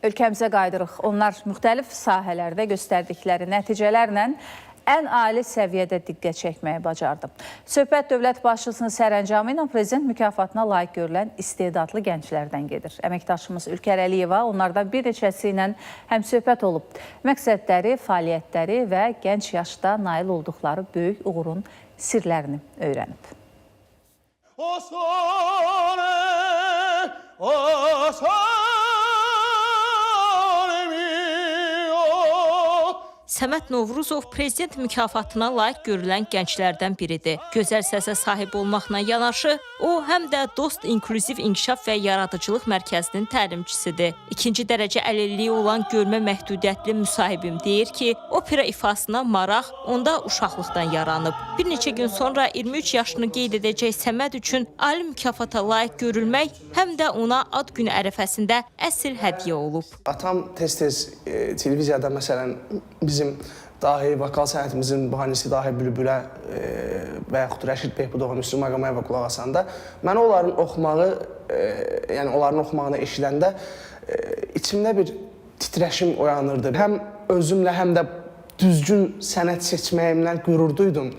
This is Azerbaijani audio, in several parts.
Ölkəmizə qayıdırıq. Onlar müxtəlif sahələrdə göstərdikləri nəticələrlə ən ali səviyyədə diqqət çəkməyi bacardı. Söhbət dövlət başçısının sərəncamı ilə prezident mükafatına layiq görülən istedadlı gənclərdən gedir. Əməkdaşımız Ülkər Əliyeva onlardan bir neçəsi ilə həmsöhbət olub. Məqsədləri, fəaliyyətləri və gənc yaşda nail olduqları böyük uğurun sirlərini öyrənib. Səməd Novruzov prezident mükafatına layiq görülən gənclərdən biridir. Gözəl səsə sahib olmaqla yanaşı, o həm də Dost İnklüziv İnkişaf və Yaradıcılıq Mərkəzinin təlimçisidir. İkinci dərəcə əlilliyi olan görmə məhdudiyyətli müsahibim deyir ki, opera ifasına maraq onda uşaqlıqdan yaranıb. Bir neçə gün sonra 23 yaşını qeyd edəcək Səməd üçün ali mükafata layiq görülmək həm də ona ad günü ərəfəsində əsl hədiyyə olub. Atam tez-tez televiziyada məsələn bizim dahi vokal sənətimizin bahanəsi Dahi Bülbülə və yaxud Rəşid Behbudova, Müslüm Ağamayeva qulaq asanda mən onların oxumağı, yəni onların oxumağını eşidəndə içimdə bir titrəşim oyanırdı. Həm özümlə, həm də düzgün sənət seçməyimlə qürur duydum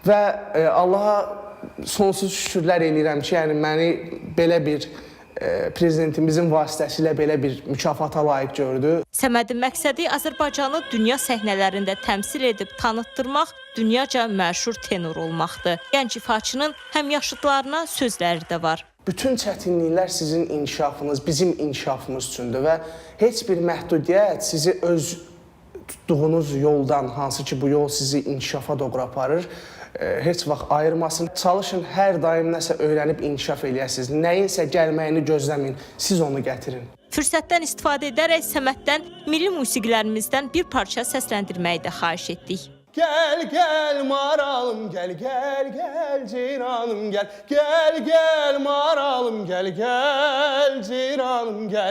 və Allaha sonsuz şükürlər eləyirəm ki, yəni məni belə bir prezidentimizin vasitəsilə belə bir mükafata layiq gördü. Səmədin məqsədi Azərbaycanı dünya səhnələrində təmsil edib tanıtdırmaq, dünyaca məşhur tenor olmaqdır. Gənc ifaçının həmyaşıdlarına sözləri də var. Bütün çətinliklər sizin inkişafınız, bizim inkişafımız üçündür və heç bir məhdudiyyət sizi öz tutduğunuz yoldan, hansı ki bu yol sizi inkişafa doğru aparır, heç vaxt ayırmasın. Çalışın, hər daim nəsə öyrənib inkişaf eləyəsiniz. Nəyinsə gəlməyini gözləməyin, siz onu gətirin. Fürsətdən istifadə edərək Səməddən milli musiqilərimizdən bir parça səsləndirməyi də xahiş etdik. Gəl, gəl maralım, gəl, gəl, gəl ceyranım, gəl, gəl, gəl maralım, gəl, gəl ceyranım, gəl.